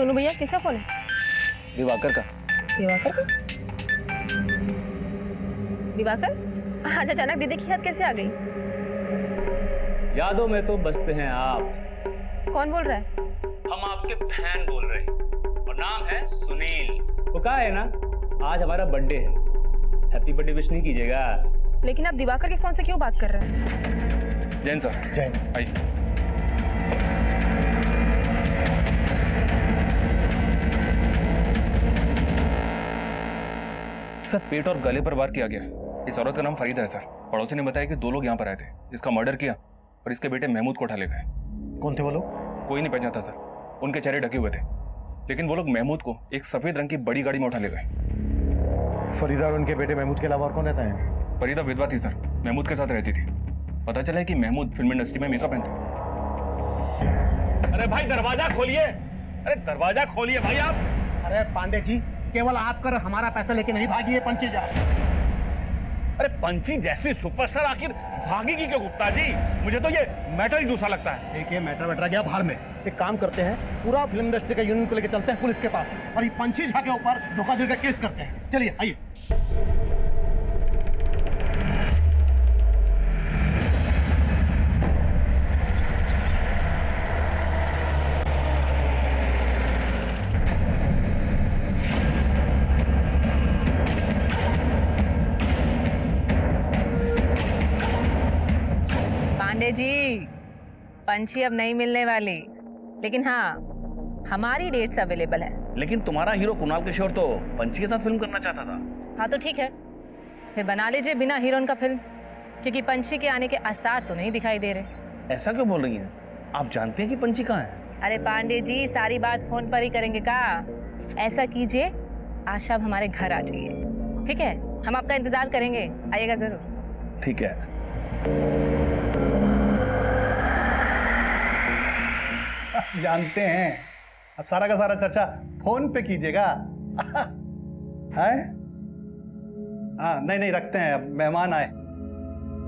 सोनू भैया किसका फोन है? दिवाकर का। दिवाकर का? दिवाकर? आज अचानक दीदी की याद कैसे आ गई? यादों में तो बसते हैं आप। कौन बोल रहा है? हम आपके फैन बोल रहे हैं और नाम है सुनील। तो कहा है ना, आज हमारा बर्थडे है, हैप्पी बर्थडे विश नहीं कीजिएगा? लेकिन आप दिवाकर के फोन से क्यों बात कर रहे हैं? जैन सर। जैन आइए। सर पेट और गले पर वार किया गया। इस औरत का नाम फरीदा है सर। पड़ोसी ने बताया कि 2 लोग यहाँ पर आए थे, इसका मर्डर किया और इसके बेटे महमूद को उठा ले गए। कौन थे वो लोग? कोई नहीं पहचानता सर, उनके चेहरे ढके हुए थे, लेकिन वो लोग महमूद को एक सफेद रंग की बड़ी गाड़ी में उठा ले गए। फरीदा और उनके बेटे महमूद के अलावा और कौन रहता है? फरीदा विधवा थी सर, महमूद के साथ रहती थी। पता चला है कि महमूद फिल्म इंडस्ट्री में मेकअप मैन था। अरे भाई दरवाजा खोलिए, अरे दरवाजा खोलिए भाई आप। अरे पांडे जी, केवल आप कर हमारा पैसा लेके नहीं भागिए पंची जा। अरे पंची जैसी सुपरस्टार आखिर भागेगी क्यों गुप्ता जी? मुझे तो ये मैटर ही दूसरा लगता है। देखिए मैटर गया भाड़ में। एक काम करते हैं, पूरा फिल्म इंडस्ट्री का यूनियन को लेकर चलते हैं पुलिस के पास और ये पंची झा के ऊपर धोखाधड़ी का केस करते हैं। चलिए आइए। पांडे जी, पंछी अब नहीं मिलने वाली, लेकिन हाँ हमारी डेट्स अवेलेबल है। लेकिन तुम्हारा हीरो कुणाल किशोर तो पंची के साथ फिल्म करना चाहता था। हाँ तो ठीक है, फिर बना लीजिए बिना हीरोइन का फिल्म, क्योंकि पंछी के आने के आसार तो नहीं दिखाई दे रहे। ऐसा क्यों बोल रही हैं? आप जानते हैं कि पंची कहाँ है? अरे पांडे जी, सारी बात फोन पर ही करेंगे का? ऐसा कीजिए, आज शाम हमारे घर आ जाइए, ठीक है? हम आपका इंतजार करेंगे, आइएगा जरूर। ठीक है। जानते हैं, अब सारा का सारा चर्चा फोन पे कीजिएगा। है? हाँ नहीं रखते हैं, अब मेहमान आए।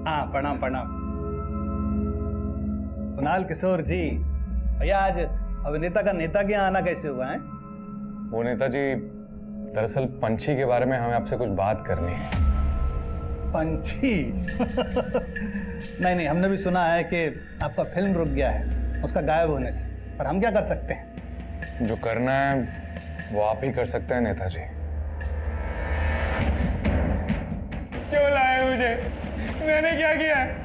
हाँ प्रणाम प्रणाम। कुणाल किशोर जी, भैया आज अभिनेता का नेता के यहाँ आना कैसे हुआ है? वो नेताजी, दरअसल पंछी के बारे में हमें आपसे कुछ बात करनी है। पंछी? नहीं हमने भी सुना है कि आपका फिल्म रुक गया है उसका गायब होने से, पर हम क्या कर सकते हैं? जो करना है वो आप ही कर सकते हैं नेताजी। क्यों लाए मुझे? मैंने क्या किया है?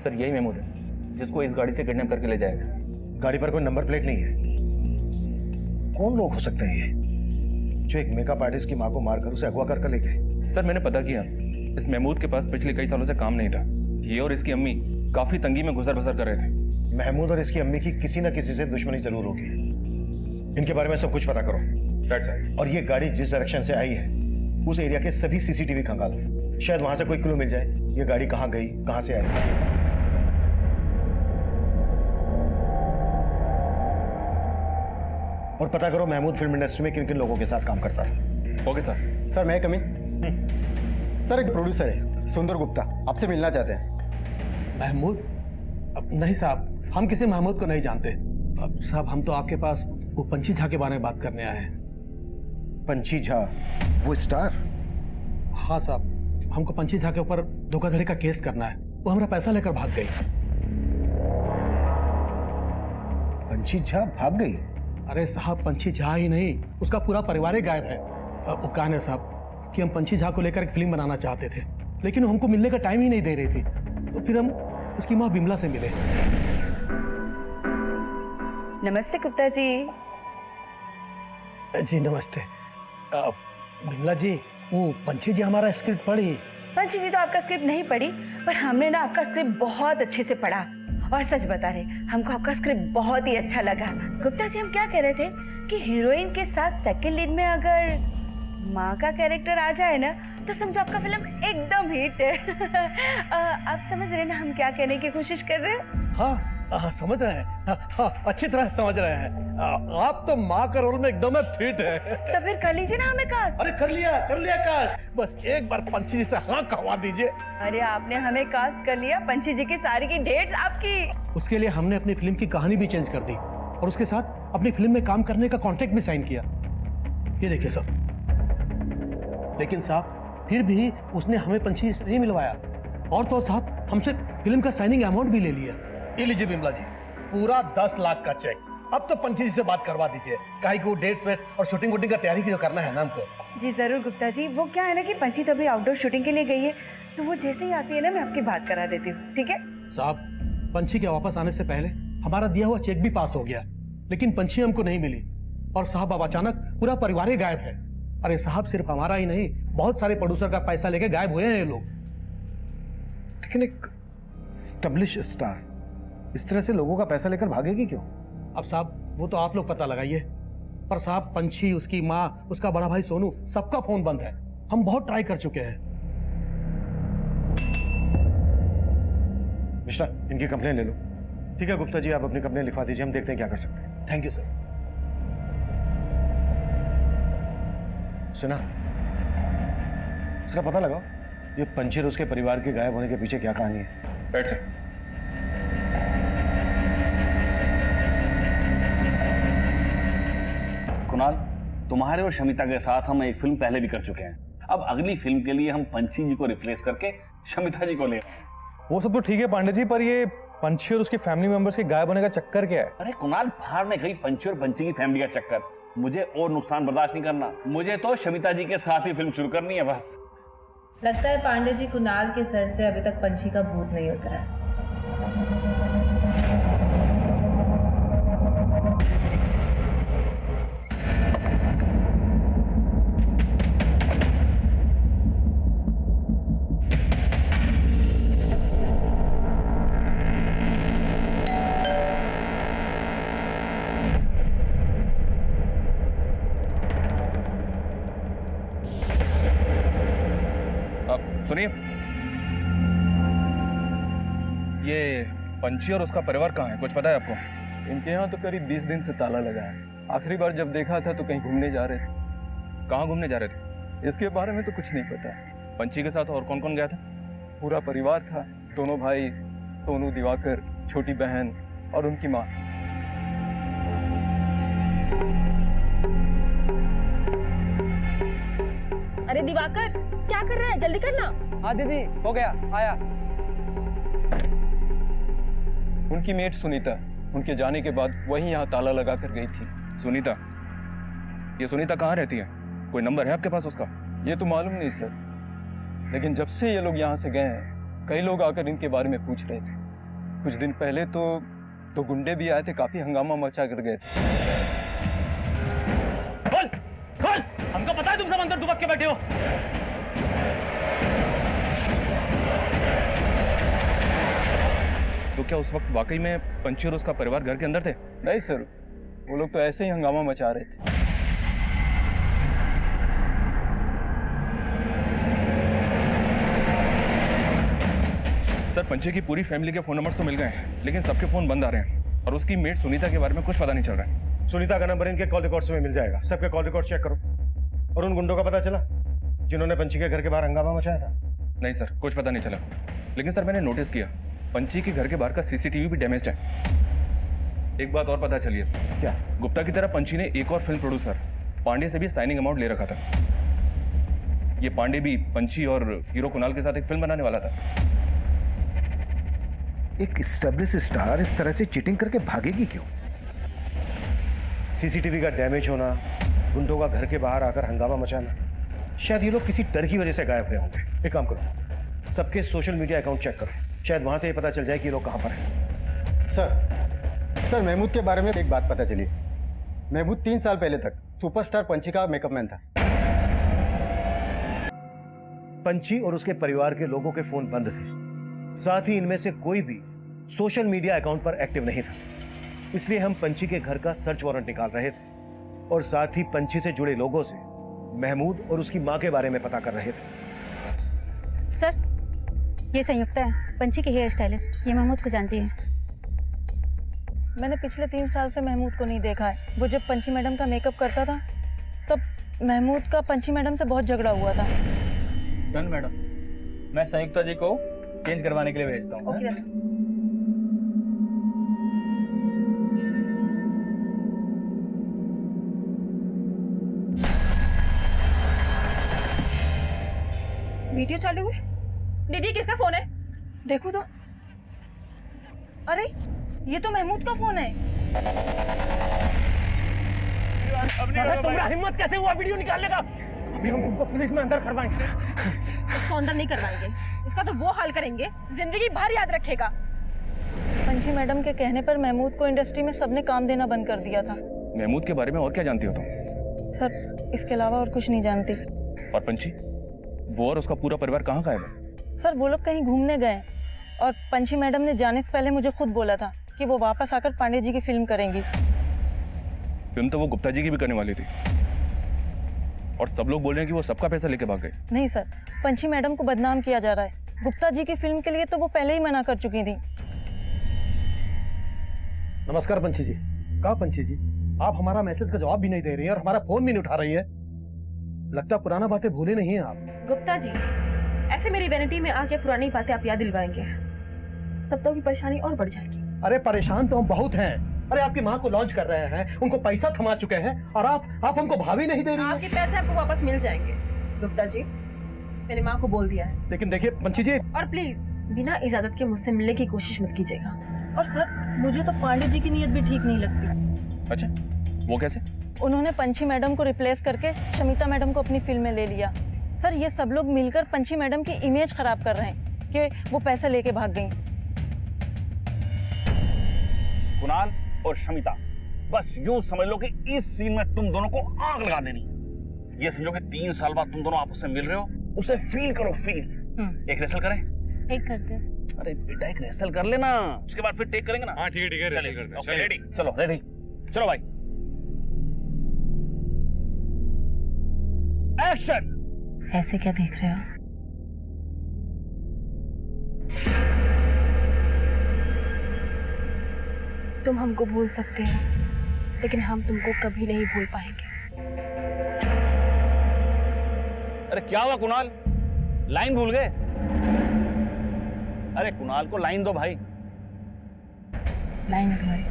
सर यही महमूद है जिसको इस गाड़ी से किडनैप करके ले जाएगा। गाड़ी पर कोई नंबर प्लेट नहीं है। कौन लोग हो सकते हैं ये जो एक मेकअप आर्टिस्ट की मां को मारकर उसे अगवा कर ले गए? सर मैंने पता किया, इस महमूद के पास पिछले कई सालों से काम नहीं था। ये और इसकी अम्मी काफी तंगी में गुजर बसर कर रहे थे। महमूद और इसकी अम्मी की किसी न किसी से दुश्मनी जरूर होगी। इनके बारे में सब कुछ पता करो। Right sir. और ये गाड़ी जिस डायरेक्शन से आई है उस एरिया के सभी सीसीटीवी खंगालो, शायद वहां से कोई क्लू मिल जाए ये गाड़ी कहां गई, कहां से आई। और पता करो महमूद फिल्म इंडस्ट्री में किन किन लोगों के साथ काम करता था। Okay sir. सर मैं कमिंग। सर एक प्रोड्यूसर है सुंदर गुप्ता, आपसे मिलना चाहते हैं। महमूद? अब नहीं साहब, हम किसी महमूद को नहीं जानते। अब साहब हम तो आपके पास वो पंछी झा के बारे में बात करने आए हैं। पंछी झा वो स्टार? हाँ साहब, हमको पंछी झा के ऊपर धोखाधड़ी का केस करना है। वो हमारा पैसा लेकर भाग गई। पंछी झा भाग गई? अरे साहब पंछी झा ही नहीं, उसका पूरा परिवार ही गायब है। वो कहा है साहब कि हम पंछी झा को लेकर एक फिल्म बनाना चाहते थे, लेकिन हमको मिलने का टाइम ही नहीं दे रही थी। तो फिर हम उसकी माँ बिमला से मिले। नमस्ते गुप्ता जी। जी नमस्ते। बिमला जी, वो पंछी जी हमारा स्क्रिप्ट पढ़ी? पंछी जी तो आपका स्क्रिप्ट नहीं पढ़ी, पर हमने ना आपका स्क्रिप्ट बहुत अच्छे से पढ़ा और सच बता रहे हमको आपका स्क्रिप्ट बहुत ही अच्छा लगा। गुप्ता जी हम क्या कह रहे थे कि हीरोइन के साथ सेकंड लीड में अगर माँ का कैरेक्टर आ जाए ना तो समझो आपका फिल्म एकदम हिट है। आप समझ रहे ना हम क्या कहने की कोशिश कर रहे हैं? हाँ समझ रहे हैं। हाँ अच्छी तरह समझ रहे हैं। आप तो माँ का रोल में एकदम फिट है। तो फिर कर लीजिए ना हमें कास्ट। अरे कर लिया कास्ट। बस एक बार पंची जी से हाँ कहवा दीजिए। अरे आपने हमें कास्ट कर लिया, पंची जी की सारी की डेट्स आपकी। उसके लिए हमने अपनी फिल्म की कहानी भी चेंज कर दी और उसके साथ अपनी फिल्म में काम करने का कॉन्ट्रैक्ट भी साइन किया। ये देखिए साहब। लेकिन साहब फिर भी उसने हमें पंची से नहीं मिलवाया और तो साहब हमसे फिल्म का साइनिंग अमाउंट भी ले लिया। ये लीजिए बिमला जी, पूरा 10 लाख का चेक। अब तो पंची जी से बात करवा दीजिए, काहे को डेट्स वेट्स और शूटिंग वूटिंग का तैयारी की जो करना है ना हमको। जी जरूर गुप्ता जी। वो क्या है ना कि पंची तो अभी आउटडोर शूटिंग के लिए गई है, तो वो जैसे ही आती है ना मैं आपकी बात करा देती हूँ, ठीक है? साहब पंची के वापस आने से पहले हमारा दिया हुआ चेक भी पास हो गया, लेकिन पंची हमको नहीं मिली और साहब अब अचानक पूरा परिवार ही गायब है। अरे साहब सिर्फ हमारा ही नहीं, बहुत सारे प्रोड्यूसर का पैसा लेके गायब हुए हैं ये लोग। लेकिन एक स्टैब्लिश स्टार इस तरह से लोगों का पैसा लेकर भागेगी क्यों? अब साहब वो तो आप लोग पता लगाइए, पर साहब पंची, उसकी माँ, उसका बड़ा भाई सोनू, सबका फोन बंद है। हम बहुत ट्राई कर चुके हैं। मिश्रा, इनकी कंप्लेन ले लो। ठीक है गुप्ता जी, आप अपनी कंप्लेन लिखवा दीजिए, हम देखते हैं क्या कर सकते हैं। Thank you sir. सुना, इसका पता लगाओ ये पंची और उसके परिवार के गायब होने के पीछे क्या कहानी है। बैठ सर। कुणाल, तुम्हारे और शमिता के साथ हम एक फिल्म पहले भी कर चुके हैं। अब अगली फिल्म के लिए हम पंची जी को रिप्लेस करके शमिता जी को ले रहे हैं। वो सब तो ठीक है पांडे जी, पर ये पंची और उसके फैमिली मेंबर्स के गायब होने का चक्कर क्या है? अरे कुणाल, बाहर में गई पंची और पंची की फैमिली का चक्कर। मुझे और नुकसान बर्दाश्त नहीं करना। मुझे तो शमिता जी के साथ ही फिल्म शुरू करनी है बस। लगता है पांडे जी कुणाल के सर से अभी तक पंची का भूत नहीं उतरा है। सुनिए, ये पंची और उसका परिवार कहाँ है, कुछ पता है आपको? इनके यहाँ तो करीब 20 दिन से ताला लगा है। आखिरी बार जब देखा था तो कहीं घूमने जा रहे थे। कहाँ घूमने जा रहे थे? इसके बारे में तो कुछ नहीं पता। पंची के साथ और कौन कौन गया था? पूरा परिवार था, दोनों भाई, सोनू, दिवाकर, छोटी बहन और उनकी माँ। अरे दिवाकर, क्या कर रहा है? जल्दी करना। हाँ दीदी, हो गया, आया। उनकी मेट सुनीता, उनके जाने के बाद वही यहाँ ताला लगा कर गई थी। सुनीता? ये सुनीता कहाँ रहती है? कोई नंबर है आपके पास उसका? ये तो मालूम नहीं सर, लेकिन जब से ये लोग यहाँ से गए हैं कई लोग आकर इनके बारे में पूछ रहे थे। कुछ दिन पहले तो गुंडे भी आए थे, काफी हंगामा मचा कर गए थे। खोल, खोल! हमको पता है तुम सब अंदर दुबक के बैठे हो। तो क्या उस वक्त वाकई में पंची और उसका परिवार घर के अंदर थे? नहीं सर, वो लोग तो ऐसे ही हंगामा मचा रहे थे। सर, पंची की पूरी फैमिली के फोन नंबर्स तो मिल गए हैं, लेकिन सबके फोन बंद आ रहे हैं और उसकी मेट सुनीता के बारे में कुछ पता नहीं चल रहा है। सुनीता का नंबर इनके कॉल रिकॉर्ड्स में मिल जाएगा, सबके कॉल रिकॉर्ड चेक करो। और उन गुंडों का पता चला जिन्होंने पंची के घर के बाहर हंगामा मचाया था? नहीं सर, कुछ पता नहीं चला। लेकिन सर मैंने नोटिस किया पंची के घर के बाहर का सीसीटीवी भी डैमेज्ड है। एक बात और पता चली है सर। क्या? गुप्ता की तरह पंची ने एक और फिल्म प्रोड्यूसर पांडे से भी साइनिंग अमाउंट ले रखा था। ये पांडे भी पंची और हीरो कुणाल के साथ एक फिल्म बनाने वाला था। एक एस्टैब्लिश स्टार इस तरह से चीटिंग करके भागेगी क्यों? सीसीटीवी का डैमेज होना, गुंडों का घर के बाहर आकर हंगामा मचाना, शायद ये लोग किसी डर की वजह से गायब हुए होंगे। एक काम करो, सबके सोशल मीडिया अकाउंट चेक करो, शायद वहां से ये पता चल जाए कि ये लोग कहां पर हैं। सर महमूद के बारे में एक बात पता चली। महमूद 3 साल पहले तक सुपरस्टार पंची का मेकअप मैन था। पंची और उसके परिवार के लोगों के फोन बंद थे, साथ ही इनमें से कोई भी सोशल मीडिया अकाउंट पर एक्टिव नहीं था। इसलिए हम पंची के घर का सर्च वारंट निकाल रहे थे और साथ ही पंची से जुड़े लोगों से महमूद और उसकी मां के बारे में पता कर रहे थे। सर, ये संयुक्ता है, पंची की हेयर स्टाइलिस्ट। ये महमूद को जानती है। मैंने पिछले 3 साल से महमूद को नहीं देखा है। वो जब पंची मैडम का मेकअप करता था तब महमूद का पंची मैडम से बहुत झगड़ा हुआ था। डन मैडम, मैं संयुक्ता जी को चेंज करवाने के लिए भेजता हूँ। ओके वीडियो चालू है। दीदी किसका फोन है? देखो तो। अरे ये तो महमूद का फोन है। तुम्हारा हिम्मत कैसे हुआ वीडियो निकालने का? अभी हम तुमको पुलिस में अंदर करवाएंगे। इसको अंदर नहीं करवाएंगे, इसका तो वो हाल करेंगे जिंदगी भर याद रखेगा। पंची मैडम के कहने पर महमूद को इंडस्ट्री में सबने काम देना बंद कर दिया था। महमूद के बारे में और क्या जानती हो तुम? सर इसके अलावा और कुछ नहीं जानती। और पंची, वो और उसका पूरा परिवार कहाँ गायब है? सर वो लोग कहीं घूमने गए और पंची मैडम ने जाने से पहले मुझे खुद बोला था कि वो वापस आकर पांडे जी की फिल्म करेंगी। फिल्म तो वो गुप्ता जी की भी करने वाली थी और सब लोग बोल रहे हैं कि वो सबका पैसा लेके भाग गए। नहीं सर, पंची मैडम को बदनाम किया जा रहा है। गुप्ता जी की फिल्म के लिए तो वो पहले ही मना कर चुकी थी। नमस्कार पंची जी। कहा पंची जी, आप हमारा मैसेज का जवाब भी नहीं दे रही हैं और हमारा फोन भी नहीं उठा रही है। लगता पुराना बातें भूले नहीं हैं आप। गुप्ता जी, ऐसे मेरी वैनिटी में आके पुरानी बातें आप याद दिलवाएंगे, तब तो की परेशानी और बढ़ जाएगी। अरे परेशान तो हम बहुत हैं। अरे आपकी माँ को लॉन्च कर रहे हैं, उनको पैसा थमा चुके हैं और आप हमको भाभी नहीं दे रही हैं। आपके पैसे आपको वापस मिल जाएंगे गुप्ता जी, मैंने माँ को बोल दिया है। लेकिन देखिए पंची जी, और प्लीज बिना इजाजत के मुझसे मिलने की कोशिश मत कीजिएगा। और सर मुझे तो पांडे जी की नीयत भी ठीक नहीं लगती। अच्छा, वो कैसे? उन्होंने पंची मैडम को रिप्लेस करके शमिता मैडम को अपनी फिल्म में ले लिया। सर ये सब लोग मिलकर पंची मैडम की इमेज खराब कर रहे हैं कि वो पैसे लेके भाग गई। कुणाल और शमिता, बस यूं समझ लो कि इस सीन में तुम दोनों को आग लगा देनी है। ये समझो कि 3 साल बाद तुम दोनों आपस में मिल रहे हो, उसे फील करो, फील। एक रेसल करें? एक करते हैं। अरे बेटा एक रेसल कर लेना, उसके बाद फिर टेक करेंगे ना। हाँ ठीक है, चलिए ओके, रेडी? चलो रेडी, चलो भाई, एक्शन। ऐसे क्या देख रहे हो? तुम हमको भूल सकते हो, लेकिन हम तुमको कभी नहीं भूल पाएंगे। अरे क्या हुआ कुणाल, लाइन भूल गए? अरे कुणाल को लाइन दो भाई। लाइन है तुम्हारी।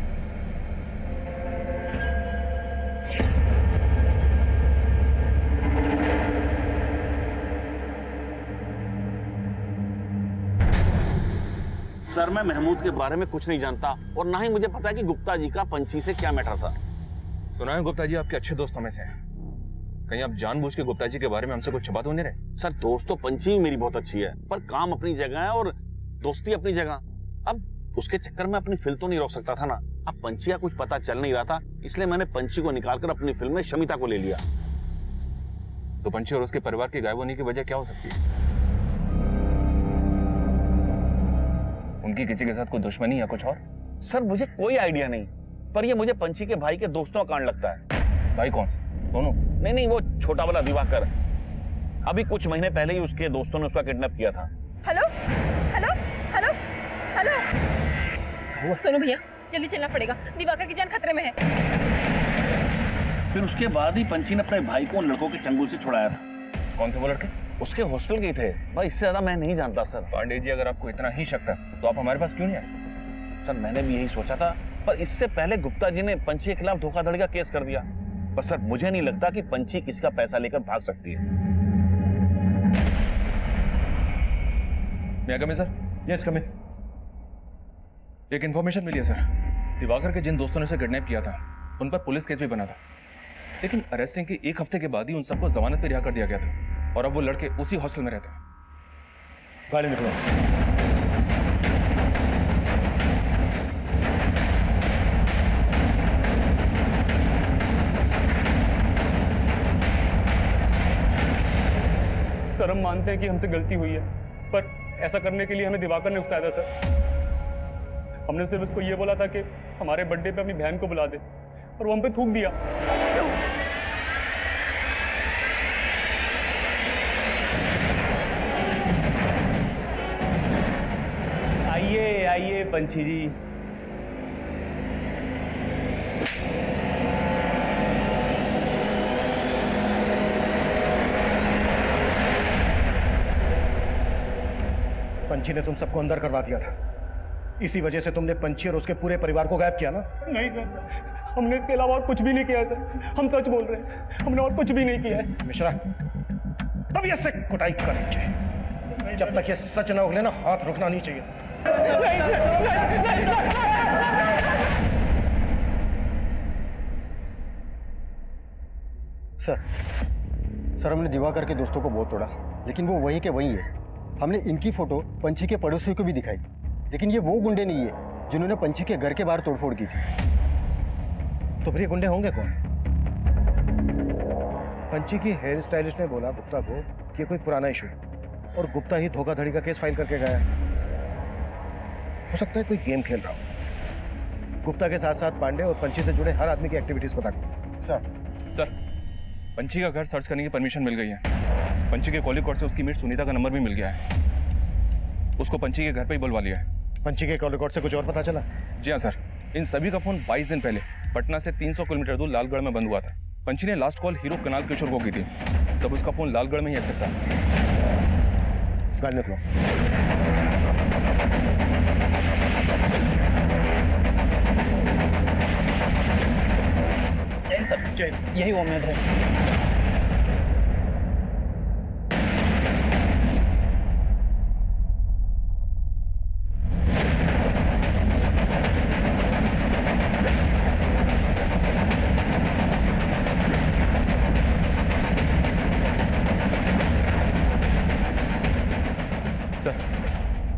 सर मैं महमूद के बारे में कुछ नहीं जानता और ना ही मुझे पता है कि गुप्ता जी का पंची से क्या मैटर था। सुना है गुप्ता जी आपके अच्छे दोस्तों में से हैं। कहीं आप जानबूझ के गुप्ता जी के बारे में हमसे कुछ छुपा तो नहीं रहे? सर दोस्त तो पंची भी मेरी बहुत अच्छी है, पर काम अपनी जगह है और दोस्ती अपनी जगह। अब उसके चक्कर में अपनी फिल्म तो नहीं रोक सकता था ना। अब पंची का कुछ पता चल नहीं रहा था, इसलिए मैंने पंची को निकालकर अपनी फिल्म में शमिता को ले लिया। तो पंची और उसके परिवार के गायब होने की वजह क्या हो सकती है? उनकी किसी के साथ कोई दुश्मनी या कुछ और? सर मुझे कोई आइडिया नहीं, पर ये मुझे पंची के भाई के दोस्तों का कांड लगता है। भाई कौन? दोनों? नहीं, वो छोटा वाला दिवाकर। अभी कुछ महीने पहले ही उसके दोस्तों ने उसका किडनैप किया था। हेलो हेलो हेलो हेलो, सुनो भैया, जल्दी चलना पड़ेगा, दिवाकर की जान खतरे में है। फिर उसके बाद ही पंची ने अपने भाई को उन लड़कों के चंगुल से छुड़ाया था। कौन थे वो लड़के? उसके हॉस्टल के थे भाई, इससे ज्यादा मैं नहीं जानता सर। पांडे जी अगर आपको इतना ही शक था तो आप हमारे पास क्यों नहीं आए? सर मैंने भी यही सोचा था, पर इससे पहले गुप्ता जी ने पंची के खिलाफ धोखाधड़ी का केस कर दिया। पर सर मुझे नहीं लगता कि पंची किसी का पैसा लेकर भाग सकती है। मैं आ गया सर? यस कम इन। एक इन्फॉर्मेशन मिली है सर, दिवाकर के जिन दोस्तों ने उसे किडनैप किया था उन पर पुलिस केस भी बना था, लेकिन अरेस्टिंग के 1 हफ्ते के बाद ही उन सबको जमानत पर रिहा कर दिया गया था और अब वो लड़के उसी हॉस्टल में रहते हैं। गाड़ी निकलो। सर हम मानते हैं कि हमसे गलती हुई है, पर ऐसा करने के लिए हमें दिवाकर ने उकसाया था सर। हमने सिर्फ उसको ये बोला था कि हमारे बर्थडे पे अपनी बहन को बुला दे, और वो हम पे थूक दिया। आइए आइए पंची जी, पंछी ने तुम सबको अंदर करवा दिया था। इसी वजह से तुमने पंछी और उसके पूरे परिवार को गायब किया ना? नहीं सर, हमने इसके अलावा और कुछ भी नहीं किया है सर। हम सच बोल रहे हैं, हमने और कुछ भी नहीं किया है। मिश्रा, तबीयत से कुटाई करेंगे। जब तक ये सच ना उगले ना, हाथ रुकना नहीं चाहिए। सर हमने दिवाकर के दोस्तों को बहुत तोड़ा, लेकिन वो वहीं के वहीं है। हमने इनकी फोटो पंछी के पड़ोसियों को भी दिखाई, लेकिन ये वो गुंडे नहीं है जिन्होंने पंछी के घर के बाहर तोड़फोड़ की थी। तो फिर ये गुंडे होंगे कौन? पंछी की हेयर स्टाइलिस्ट ने बोला गुप्ता को कि ये कोई पुराना इशू है और गुप्ता ही धोखाधड़ी का केस फाइल करके गया है। हो सकता है कोई गेम खेल रहा हो। गुप्ता के साथ साथ पांडे और पंछी से जुड़े हर आदमी की एक्टिविटीज पता करो। सर, पंछी का घर सर्च करने की परमिशन मिल गई है। पंछी के कॉलिंग कोड से उसकी मीट सुनीता का नंबर भी मिल गया है। उसको पंछी के घर पे ही बुलवा लिया है। पंछी के कॉल रिकॉर्ड से कुछ और पता चला? जी हाँ सर, इन सभी का फोन 22 दिन पहले पटना से 300 किलोमीटर दूर लालगढ़ में बंद हुआ था। पंछी ने लास्ट कॉल हीरो कुणाल किशोर को की थी, तब उसका फोन लालगढ़ में ही एक्टिव था। गाड़ी निकलो। सर, यही वो उम्मीद है।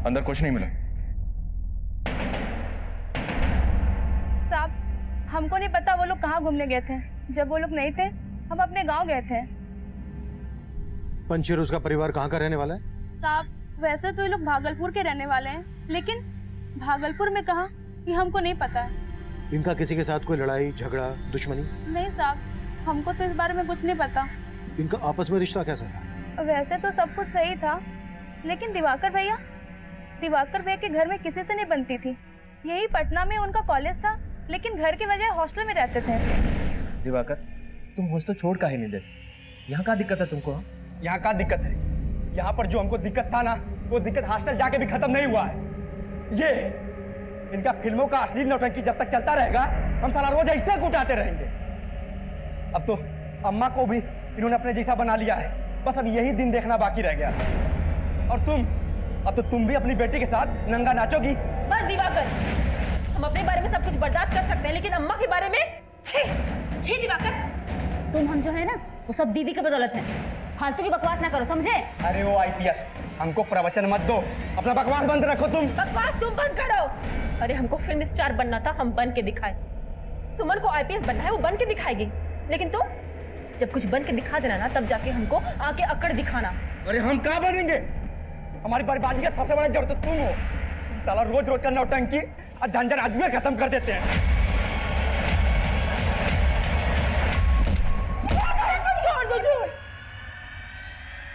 अंदर कुछ नहीं मिला। साहब, हमको नहीं पता वो लोग कहाँ घूमने गए थे। जब वो लोग नहीं थे, हम अपने गांव गए थे। पंछी और उसका परिवार कहाँ का रहने वाला है? साहब, वैसे तो ये लोग भागलपुर के रहने वाले हैं, लेकिन भागलपुर में कहाँ ये हमको नहीं पता है। इनका किसी के साथ कोई लड़ाई झगड़ा दुश्मनी? नहीं साहब, हमको तो इस बारे में कुछ नहीं पता। इनका आपस में रिश्ता कैसा था? वैसे तो सब कुछ सही था, लेकिन दिवाकर भैया के घर में किसी से नहीं बनती थी। यही पटना में उनका कॉलेज था, लेकिन घर के बजाय हॉस्टल में रहते थे। दिवाकर, तुम हॉस्टल छोड़ काहे नहीं देते? यहाँ क्या दिक्कत है तुमको? यहाँ का दिक्कत है? यहाँ पर जो हमको दिक्कत था ना, वो दिक्कत हॉस्टल जाके भी खत्म नहीं हुआ है। ये इनका फिल्मों का असली नौटंकी जब तक चलता रहेगा, हम सारा रोज ऐसे कुटाते रहेंगे। अब तो अम्मा को भी इन्होंने अपने जैसा बना लिया है। बस अब यही दिन देखना बाकी रह गया। और अब तो तुम भी अपनी बेटी के साथ नंगा नाचोगी। बस दिवाकर, हम अपने बारे में सब कुछ बर्दाश्त कर सकते हैं, लेकिन अम्मा के बारे में छी दिवाकर, तुम हम जो है ना, वो सब दीदी की बदौलत है। फालतू की बकवास ना करो, समझे? अरे वो आईपीएस, हमको प्रवचन मत दो, अपना बकवास बंद रखो। बकवास तुम बंद करो। अरे हमको फिल्म स्टार बनना था, हम बन के दिखाए। सुमन को आईपीएस बनना है, वो बन के दिखाएगी। लेकिन तुम जब कुछ बन के दिखा देना ना, तब जाके हमको आके अकड़ दिखाना। अरे हम कहाँ बनेंगे? हमारी बर्बादी का सबसे बड़ा जड़ तो तुम हो। साला रोज रोज का नौटंकी और झंझट आज में खत्म कर देते हैं। छोड़ दो, छोड़।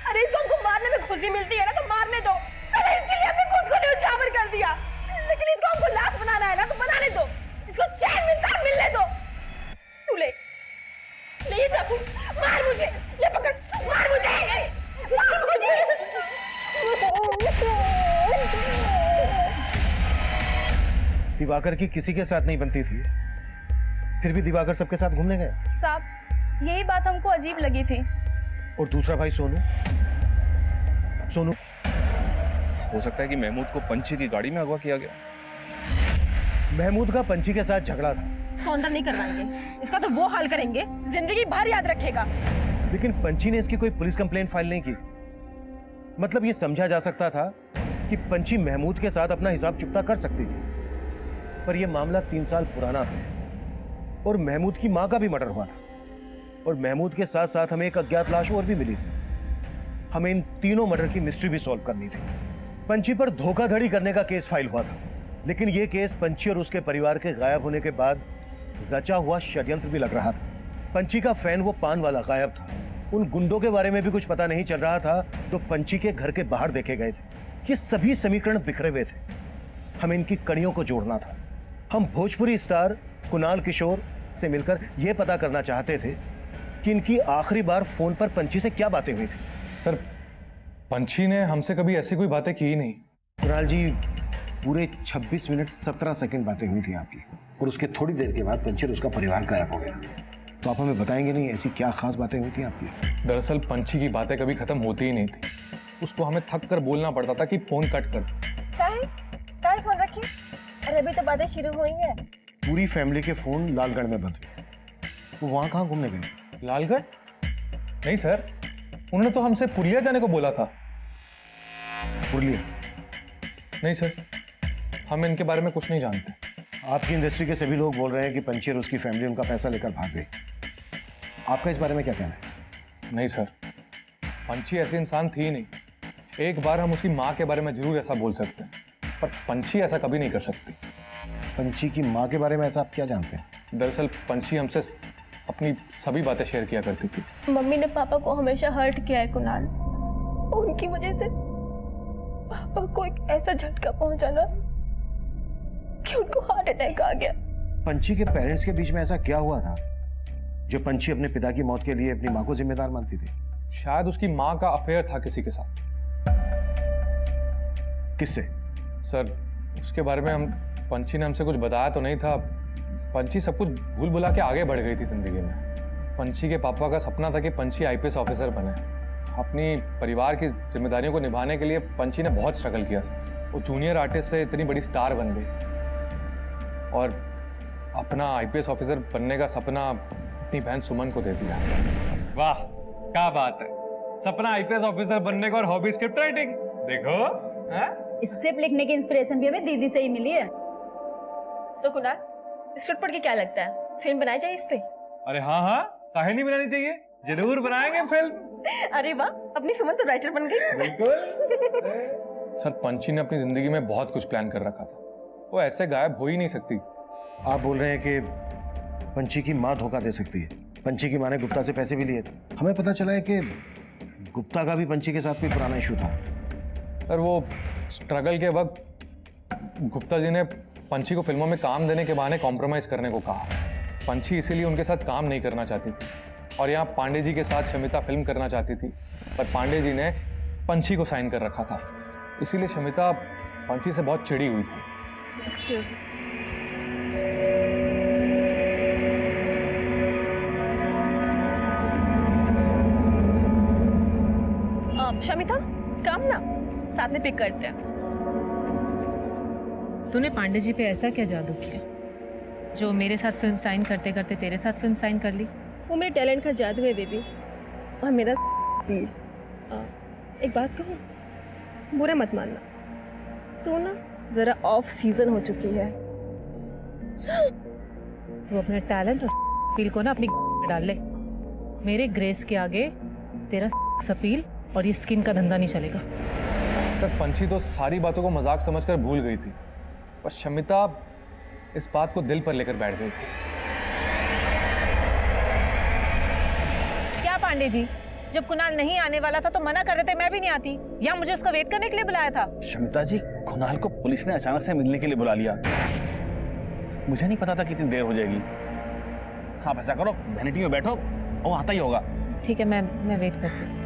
अरे इसको हमको मारने में खुशी मिलती है ना, तो मारने दो। अरे इसके लिए हमने खुद को न्यौछावर कर दिया, लेकिन इसको हमको लाश बनाना है ना, तो बनाने दो। इसको चैन मिलता है, मिलने दो। तू ले ये चाकू, मार मुझे। ये पकड़, मार मुझे, मार मुझे। दिवाकर की किसी के साथ नहीं बनती थी, फिर भी दिवाकर सबके साथ घूमने गया। साहब, यही बात हमको अजीब लगी थी। और दूसरा भाई सोनू हो सकता है कि महमूद को पंछी की गाड़ी में अगवा किया गया। महमूद का पंछी के साथ झगड़ा था। अंदर नहीं करवाएंगे, इसका तो वो हाल करेंगे, जिंदगी भर याद रखेगा। लेकिन पंछी ने इसकी कोई पुलिस कंप्लेंट फाइल नहीं की। मतलब ये समझा जा सकता था कि पंछी महमूद के साथ अपना हिसाब चुकता कर सकती थी, पर यह मामला 3 साल पुराना था और महमूद की मां का भी मर्डर हुआ था, और महमूद के साथ साथ हमें एक अज्ञात लाश और भी मिली थी। हमें इन तीनों मर्डर की मिस्ट्री भी सॉल्व करनी थी। पंछी पर धोखाधड़ी करने का केस फाइल हुआ था, लेकिन यह केस पंछी और उसके परिवार के गायब होने के बाद रचा हुआ षड्यंत्र भी लग रहा था। पंछी का फैन वो पान वाला गायब था, उन गुंडों के बारे में भी कुछ पता नहीं चल रहा था तो पंछी के घर के बाहर देखे गए थे। ये सभी समीकरण बिखरे हुए थे, हमें इनकी कड़ियों को जोड़ना था। हम भोजपुरी स्टार कुणाल किशोर से मिलकर यह पता करना चाहते थे कि इनकी आखिरी बार फोन पर पंछी से क्या बातें हुई थी। सर, पंछी ने हमसे कभी ऐसी कोई बातें की ही नहीं। कुणाल जी, पूरे 26 मिनट 17 सेकंड बातें हुई थी आपकी, और उसके थोड़ी देर के बाद पंची और उसका परिवार गायब हो गया। तो आप हमें बताएंगे नहीं ऐसी क्या खास बातें हुई थी आपकी? दरअसल पंछी की बातें कभी खत्म होती ही नहीं थी। उसको हमें थक कर बोलना पड़ता था कि फोन कट कर दो। काहे फोन रखी? अरे अभी तो बातें शुरू हुई हैं। पूरी फैमिली के फोन लालगढ़ में बंद हुए। तो वहां कहाँ घूमने गए? लालगढ़? नहीं सर, उन्होंने तो हमसे पुरलिया जाने को बोला था। पुरलिया? नहीं सर, हम इनके बारे में कुछ नहीं जानते। आपकी इंडस्ट्री के सभी लोग बोल रहे हैं कि पंची और उसकी फैमिली उनका पैसा लेकर भाग गई। आपका इस बारे में क्या कहना है? नहीं सर, पंछी ऐसी इंसान थी नहीं। एक बार हम उसकी माँ के बारे में जरूर ऐसा बोल सकते हैं, पर पंछी ऐसा कभी नहीं कर सकती। पंची की माँ के बारे में ऐसा आप क्या जानते हैं? दरअसल पंछी हमसे अपनी सभी बातें शेयर किया करती थी। मम्मी ने पापा को हमेशा हर्ट किया है कुणाल। उनकी वजह से पापा को एक ऐसा झटका पहुंचा ना कि उनको हार्ट अटैक आ गया। पंची के पेरेंट्स के बीच में ऐसा क्या हुआ था जो पंची अपने पिता की मौत के लिए अपनी माँ को जिम्मेदार मानती थी? शायद उसकी माँ का अफेयर था किसी के साथ। किससे? सर, उसके बारे में पंछी ने हमसे कुछ बताया तो नहीं था। पंछी सब कुछ भूल भुला के आगे बढ़ गई थी जिंदगी में। पंछी के पापा का सपना था कि पंछी आईपीएस ऑफिसर बने। अपनी परिवार की जिम्मेदारियों को निभाने के लिए पंछी ने बहुत स्ट्रगल किया था। वो जूनियर आर्टिस्ट से इतनी बड़ी स्टार बन गई, और अपना आईपीएस ऑफिसर बनने का सपना अपनी बहन सुमन को दे दिया। वाह, क्या बात है। सपना आईपीएस ऑफिसर बनने का और हॉबी स्क्रिप्ट राइटिंग। देखो, स्क्रिप्ट लिखने की इंस्पिरेशन भी हमें दीदी से ही मिली है। तो कुणाल, स्क्रिप्ट पढ़ के क्या लगता है, फिल्म बनाई जाए इस पे? अरे हाँ हाँ, काहे नहीं बनानी चाहिए, जरूर बनाएंगे फिल्म। अरे वाह, अपनी सुमन तो राइटर बन गई। बिल्कुल। सर, पंछी ने अपनी जिंदगी में बहुत कुछ प्लान कर रखा था। वो ऐसे गायब हो ही नहीं सकती। आप बोल रहे हैं कि पंची की माँ धोखा दे सकती है? पंची की माँ ने गुप्ता से पैसे भी लिए थे। हमें पता चला है कि गुप्ता का भी पंची के साथ कोई पुराना इशू था। सर, वो स्ट्रगल के वक्त गुप्ता जी ने पंछी को फिल्मों में काम देने के बहाने कॉम्प्रोमाइज करने को कहा। पंछी इसीलिए उनके साथ काम नहीं करना चाहती थी, और यहाँ पांडे जी के साथ शमिता फिल्म करना चाहती थी, पर पांडे जी ने पंछी को साइन कर रखा था। इसीलिए शमिता पंछी से बहुत चिड़ी हुई थी। Excuse me. शमिता, काम ना साथ में पिक करते हैं। तूने पांडे जी पे ऐसा क्या जादू किया जो मेरे साथ फिल्म साइन करते करते तेरे साथ फिल्म साइन कर ली? वो मेरे टैलेंट का जादू है बेबी, और मेरा तीर। एक बात कहूँ, बुरा मत मानना, तू ना जरा ऑफ सीजन हो चुकी है। तू अपने टैलेंट और अपील को ना अपनी में डाल ले। मेरे ग्रेस के आगे तेरा अपील और ये स्किन का धंधा नहीं चलेगा। तक पंछी तो सारी बातों को मजाक समझकर भूल गई थी, और शमिता इस बात को दिल पर लेकर बैठ गई थी। क्या पांडे जी, जब कुणाल नहीं आने वाला था तो मना कर रहे थे, मैं भी नहीं आती, या मुझे उसका वेट करने के लिए बुलाया था? शमिता जी, कुणाल को पुलिस ने अचानक से मिलने के लिए बुला लिया। मुझे नहीं पता था कितनी देर हो जाएगी। आप ऐसा करो, वैनिटी में बैठो, वो आता ही होगा। ठीक है, मैं वेट करती हूँ।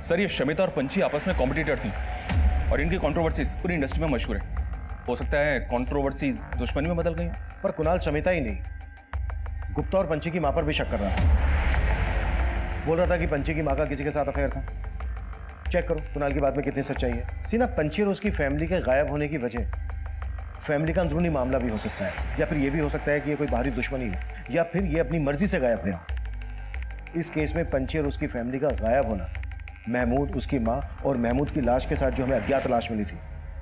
सर, ये शमिता और पंछी आपस में कॉम्पिटिटर थी, और इनकी कंट्रोवर्सीज पूरी इंडस्ट्री में मशहूर है। हो सकता है कंट्रोवर्सीज दुश्मनी में बदल गई। पर कुणाल शमिता ही नहीं, गुप्ता और पंची की माँ पर भी शक कर रहा था। बोल रहा था कि पंची की माँ का किसी के साथ अफेयर था। चेक करो कुणाल की बात में कितनी सच्चाई है। सीना, पंची और उसकी फैमिली के गायब होने की वजह फैमिली का अंदरूनी मामला भी हो सकता है, या फिर यह भी हो सकता है कि ये कोई बाहरी दुश्मनी हो, या फिर ये अपनी मर्जी से गायब रहा हो। इस केस में पंची और उसकी फैमिली का गायब होना महमूद, उसकी माँ और महमूद की लाश के साथ जो हमें अज्ञात लाश मिली थी,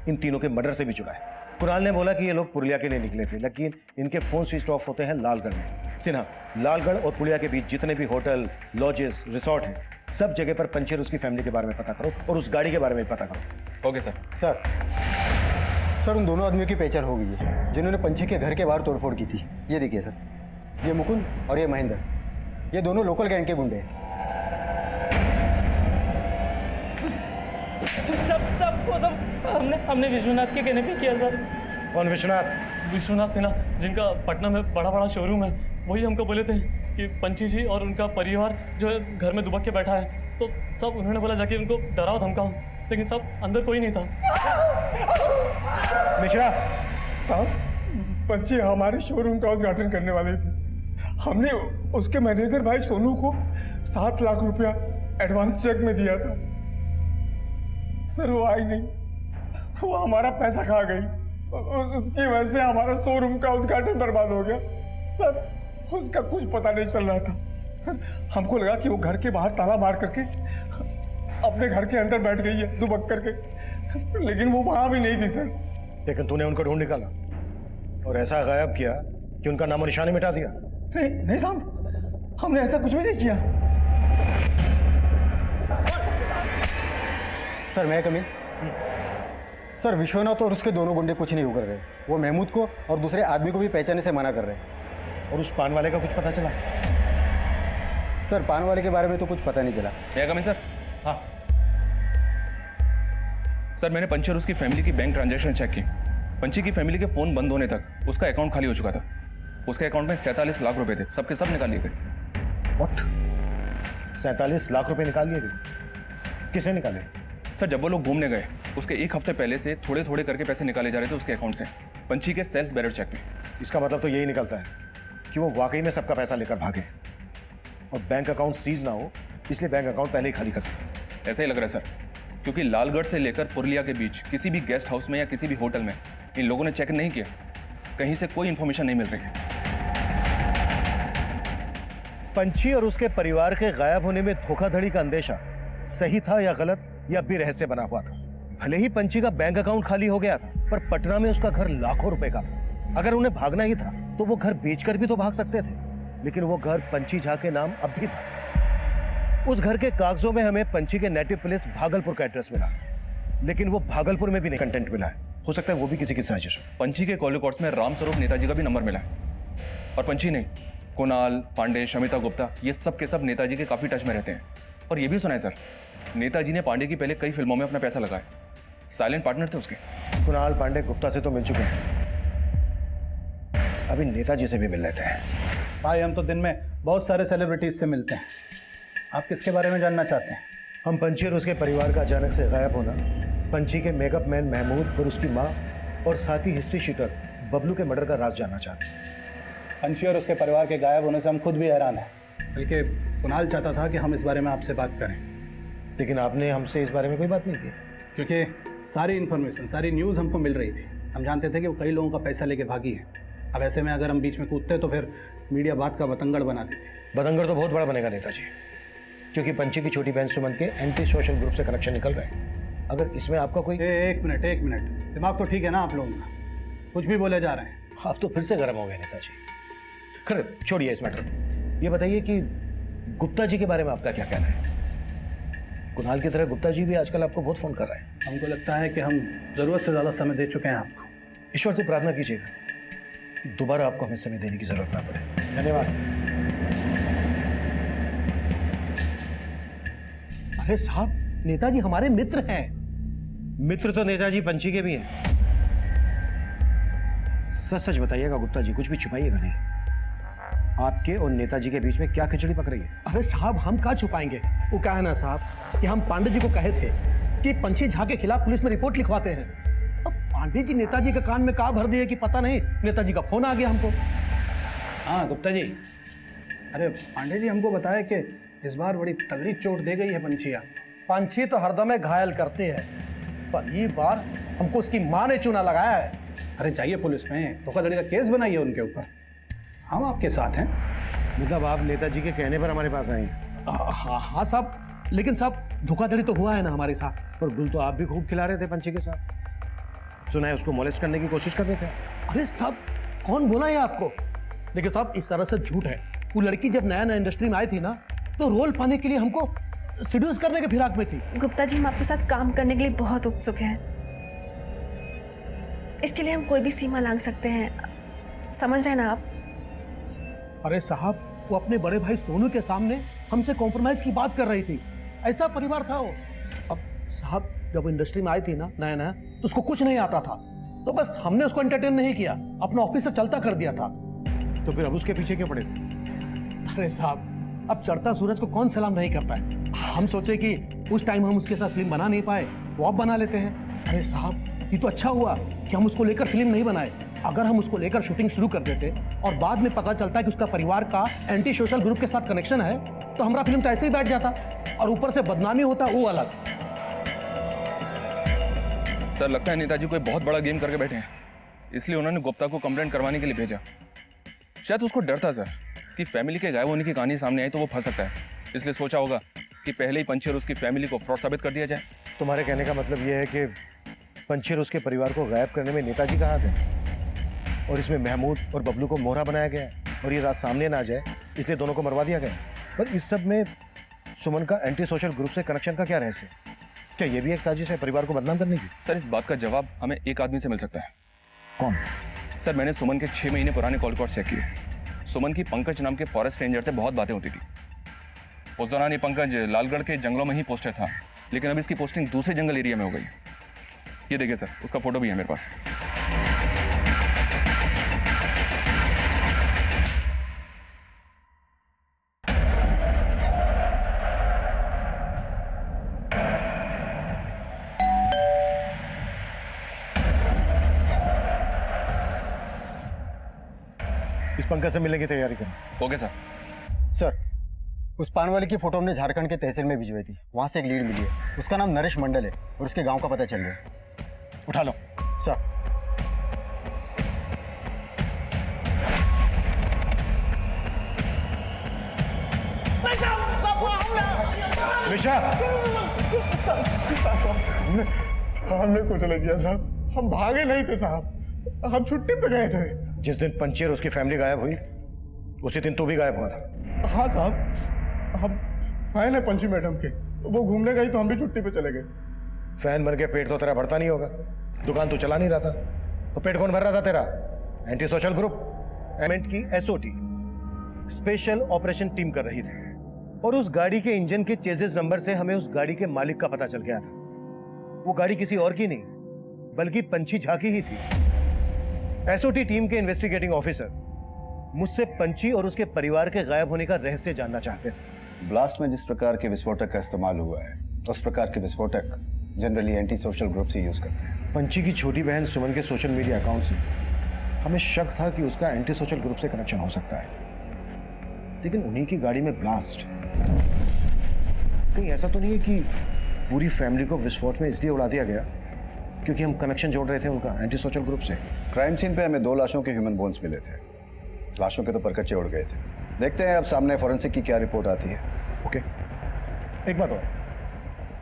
इन तीनों के मर्डर से भी जुड़ा है। कुणाल ने बोला कि ये लोग पुरलिया के लिए निकले थे, लेकिन इनके फोन स्विच ऑफ होते हैं लालगढ़ में। सिन्हा, लालगढ़ और पुरलिया के बीच जितने भी होटल, लॉजेस, रिसोर्ट हैं, सब जगह पर पंची और उसकी फैमिली के बारे में पता करो, और उस गाड़ी के बारे में पता करो। Okay sir. सर, उन दोनों आदमियों की पहचान हो गई है जिन्होंने पंछी के घर के बाहर तोड़फोड़ की थी। ये देखिए सर, ये मुकुंद और ये महेंद्र, ये दोनों लोकल गैंग के गुंडे हैं। सब हमने विश्वनाथ के कहने पे किया सर। कौन विश्वनाथ? विश्वनाथ सिन्हा, जिनका पटना में बड़ा बड़ा शोरूम है, वही हमको बोले थे कि पंची जी और उनका परिवार जो है घर में दुबक के बैठा है। तो सब उन्होंने बोला जाके उनको डराओ धमकाओ। लेकिन साहब अंदर कोई नहीं था। मिश्रा, साहब पंची हमारे शोरूम का उद्घाटन करने वाले थे। हमने उसके मैनेजर भाई सोनू को 7 लाख रुपया एडवांस चेक में दिया था। सर वो आई नहीं, वो हमारा पैसा खा गई। उसकी वजह से हमारा शोरूम का उद्घाटन बर्बाद हो गया। सर उसका कुछ पता नहीं चल रहा था। सर हमको लगा कि वो घर के बाहर ताला मार करके अपने घर के अंदर बैठ गई है दुबक करके, लेकिन वो वहां भी नहीं थी सर। लेकिन तूने उनको ढूंढ निकाला और ऐसा गायब किया कि उनका नामो निशान ही मिटा दिया। नहीं नहीं साहब, हमने ऐसा कुछ भी नहीं किया। सर मैं कमी सर, विश्वनाथ और उसके दोनों गुंडे कुछ नहीं कर रहे। वो महमूद को और दूसरे आदमी को भी पहचाने से मना कर रहे हैं। और उस पान वाले का कुछ पता चला? सर पान वाले के बारे में तो कुछ पता नहीं चला। क्या कमी सर? हाँ सर, मैंने पंची और उसकी फैमिली की बैंक ट्रांजैक्शन चेक की। पंची की फैमिली के फोन बंद होने तक उसका अकाउंट खाली हो चुका था। उसके अकाउंट में 47 लाख रुपए थे, सबके सब निकाल लिए गए। व्हाट? 47 लाख रुपए निकाल लिए गए? किसे निकाले? सर जब वो लोग घूमने गए उसके एक हफ्ते पहले से थोड़े थोड़े करके पैसे निकाले जा रहे थे उसके अकाउंट से, पंची के सेल्फ बेरर चेक में। इसका मतलब तो यही निकलता है कि वो वाकई में सबका पैसा लेकर भागे और बैंक अकाउंट सीज ना हो, इसलिए बैंक अकाउंट पहले ही खाली कर सके। ऐसा ही लग रहा है सर, क्योंकि लालगढ़ से लेकर पुरलिया के बीच किसी भी गेस्ट हाउस में या किसी भी होटल में इन लोगों ने चेक नहीं किया। कहीं से कोई इंफॉर्मेशन नहीं मिल रही है। पंची और उसके परिवार के गायब होने में धोखाधड़ी का अंदेशा सही था या गलत, यह भी रहस्य बना हुआ था। भले ही पंची का बैंक अकाउंट खाली हो गया था, पर पटना में उसका घर लाखों रुपए का था। अगर उन्हें भागना ही था तो वो घर बेचकर भी तो भाग सकते थे, लेकिन वो घर पंची झा के नाम अब भी था। उस घर के कागजों में हमें पंची के नेटिव प्लेस भागलपुर का एड्रेस मिला, लेकिन वो भागलपुर में भी नहीं कंटेंट मिला है। हो सकता है वो भी किसी की साजिश हो। पंची के कॉल रिकॉर्ड्स में रामस्वरूप नेताजी का भी नंबर मिला है, और पंची नहीं, कुणाल पांडे, शमिता गुप्ता, ये सब के सब नेताजी के काफी टच में रहते हैं। और ये भी सुना है सर, नेताजी ने पांडे की पहले कई फिल्मों में अपना पैसा लगाया, साइलेंट पार्टनर थे उसके। कुणाल पांडे गुप्ता से तो मिल चुके हैं, अभी नेताजी से भी मिल लेते हैं। भाई हम तो दिन में बहुत सारे सेलिब्रिटीज से मिलते हैं, आप किसके बारे में जानना चाहते हैं? हम पंची और उसके परिवार का अचानक से गायब होना, पंची के मेकअप मैन महमूद और उसकी माँ और साथ ही हिस्ट्री शीटर बबलू के मर्डर का राज जानना चाहते हैं। पंची और उसके परिवार के गायब होने से हम खुद भी हैरान हैं, बल्कि कुणाल चाहता था कि हम इस बारे में आपसे बात करें, लेकिन आपने हमसे इस बारे में कोई बात नहीं की। क्योंकि सारी इन्फॉर्मेशन, सारी न्यूज़ हमको मिल रही थी। हम जानते थे कि वो कई लोगों का पैसा लेके भागी है। अब ऐसे में अगर हम बीच में कूदते तो फिर मीडिया बात का बतंगड़ बना देती। बतंगड़ तो बहुत बड़ा बनेगा नेताजी, क्योंकि पंची की छोटी बहन सुमन के एंटी सोशल ग्रुप से कनेक्शन निकल रहे हैं। अगर इसमें आपका कोई एक मिनट, दिमाग तो ठीक है ना आप लोगों का? कुछ भी बोले जा रहे हैं। आप तो फिर से गर्म हो गए नेताजी। खैर छोड़िए इस मैटर, ये बताइए कि गुप्ता जी के बारे में आपका क्या कहना है? कुणाल की तरह गुप्ता जी भी आजकल आपको बहुत फोन कर रहे हैं। हमको लगता है कि हम जरूरत से ज़्यादा समय दे चुके हैं आपको। ईश्वर से प्रार्थना कीजिएगा कि दोबारा आपको हमें समय देने की जरूरत ना पड़े। धन्यवाद। अरे साहब, नेताजी हमारे मित्र हैं। मित्र तो नेताजी पंची के भी हैं। सच सच बताइएगा गुप्ता जी, कुछ भी छुपाइएगा नहीं। आपके और नेताजी के बीच में क्या खिचड़ी पक रही है? अरे साहब, हम क्या छुपाएंगे? वो क्या है ना साहब कि हम पांडे जी को कहे थे कि पंची झा के खिलाफ पुलिस में रिपोर्ट लिखवाते हैं। अब पांडे जी नेताजी के कान में कहा भर दिए कि पता नहीं, नेताजी का फोन आ गया हमको। हाँ गुप्ता जी, अरे पांडे जी हमको बताया कि इस बार बड़ी तगड़ी चोट दे गई है पंचिया। पंछी तो हरदम घायल करते हैं, पर ये बार हमको उसकी माँ ने चूना लगाया है। अरे जाइए पुलिस में, धोखाधड़ी का केस बनाइए उनके ऊपर, हम आपके साथ हैं। मतलब आप नेताजी के कहने पर हमारे पास आए हैं? हाँ साहब, लेकिन साहब धोखाधड़ी तो हुआ है ना हमारे साथ। और गुल तो आप भी खूब खिला रहे थे पंची के साथ, सुना है उसको मोलेस्ट करने की कोशिश कर रहे थे। अरे साहब, कौन बोला है आपको? देखिए साहब, इस तरह से झूठ है। वो लड़की जब नया नया इंडस्ट्री में आई थी ना, तो रोल पाने के लिए हमको सीड्यूस करने के फिराक में थी। गुप्ता जी, हम आपके साथ काम करने के लिए बहुत उत्सुक हैं। इसके लिए हम कोई भी सीमा लांघ सकते हैं, समझ रहे हैं ना आप? अरे साहब, वो अपने बड़े भाई सोनू के सामने हमसे कॉम्प्रोमाइज की बात कर रही थी। ऐसा परिवार था वो। अब साहब, जब इंडस्ट्री में आई थी ना नया नया, तो उसको कुछ नहीं आता था, तो बस हमने उसको एंटरटेन नहीं किया, अपना ऑफिस से चलता कर दिया था। तो फिर अब उसके पीछे क्यों पड़े थे? अरे साहब, अब चढ़ता सूरज को कौन सलाम नहीं करता है। हम सोचे कि उस टाइम हम उसके साथ फिल्म बना नहीं पाए, वो अब बना लेते हैं। अरे साहब, ये तो अच्छा हुआ कि हम उसको लेकर फिल्म नहीं बनाए। अगर हम उसको लेकर शूटिंग शुरू कर देते और बाद में पता चलता है कि उसका परिवार का एंटी सोशल ग्रुप के साथ कनेक्शन है, तो हमारा फिल्म तो ऐसे ही बैठ जाता और ऊपर से बदनामी होता, वो अलग। सर लगता है नेताजी कोई बहुत बड़ा गेम करके बैठे हैं, इसलिए उन्होंने गुप्ता को कंप्लेंट करवाने के लिए भेजा। शायद उसको डर था सर कि फैमिली के गायब होने की कहानी सामने आई तो वो फंस सकता है, इसलिए सोचा होगा कि पहले ही पंछी और उसकी फैमिली को फ्रॉड साबित कर दिया जाए। तुम्हारे कहने का मतलब यह है कि पंछी और उसके परिवार को गायब करने में नेताजी का हाथ है और इसमें महमूद और बबलू को मोहरा बनाया गया है और ये रात सामने ना आ जाए इसलिए दोनों को मरवा दिया गया। पर इस सब में सुमन का एंटी सोशल ग्रुप से कनेक्शन का क्या रहस्य? क्या ये भी एक साजिश है परिवार को बदनाम करने की? सर इस बात का जवाब हमें एक आदमी से मिल सकता है। कौन? सर मैंने सुमन के 6 महीने पुराने कॉल रिकॉर्ड चेक किए। सुमन की पंकज नाम के फॉरेस्ट रेंजर से बहुत बातें होती थी। उस दौरान ये पंकज लालगढ़ के जंगलों में ही पोस्टेड था, लेकिन अब इसकी पोस्टिंग दूसरे जंगल एरिया में हो गई। ये देखिए सर, उसका फोटो भी है मेरे पास। इस पंकज से मिलने की तैयारी करें। Okay sir. सर, उस पान वाले की फोटो हमने झारखंड के तहसील में भिजवाई थी, वहां से एक लीड मिली है। उसका नाम नरेश मंडल है और उसके गांव का पता चल गया। उठा लो। सर। निशा, हमने कुछ नहीं किया साहब, हम भागे नहीं थे साहब, हम छुट्टी पे गए थे। जिस दिन पंछी और उसकी फैमिली गायब हुई उसी दिन तू भी गायब हुआ था। हाँ साहब, हम फैन है पंछी मैडम के, वो घूमने गई तो हम भी छुट्टी पे चले गए। फैन बन के पेट तो तेरा भरता नहीं होगा, दुकान तू चला नहीं रहा था, तो पेट कौन भर रहा था तेरा? एंटी सोशल ग्रुप एमेंट की एसओटी स्पेशल ऑपरेशन टीम कर रही थी और उस गाड़ी के इंजन के चेजिस नंबर से हमें उस गाड़ी के मालिक का पता चल गया था। वो गाड़ी किसी और की नहीं बल्कि पंछी झा की ही थी। एसओटी टीम के इन्वेस्टिगेटिंग ऑफिसर मुझसे पंछी और उसके परिवार के गायब होने का रहस्य जानना चाहते थे। ब्लास्ट में जिस प्रकार के विस्फोटक का इस्तेमाल हुआ है, उस प्रकार के विस्फोटक जनरली एंटी सोशल ग्रुप से यूज करते हैं। पंछी की छोटी बहन सुमन के सोशल मीडिया अकाउंट से हमें शक था कि उसका एंटी सोशल ग्रुप से कनेक्शन हो सकता है, लेकिन उन्हीं की गाड़ी में ब्लास्ट। कहीं ऐसा तो नहीं है कि पूरी फैमिली को विस्फोट में इसलिए उड़ा दिया गया क्योंकि हम कनेक्शन जोड़ रहे थे उनका एंटी सोशल ग्रुप से? क्राइम सीन पे हमें 2 लाशों के ह्यूमन बोन्स मिले थे। लाशों के तो परकच्चे उड़ गए थे। देखते हैं अब सामने फॉरेंसिक की क्या रिपोर्ट आती है। ओके। एक बात और,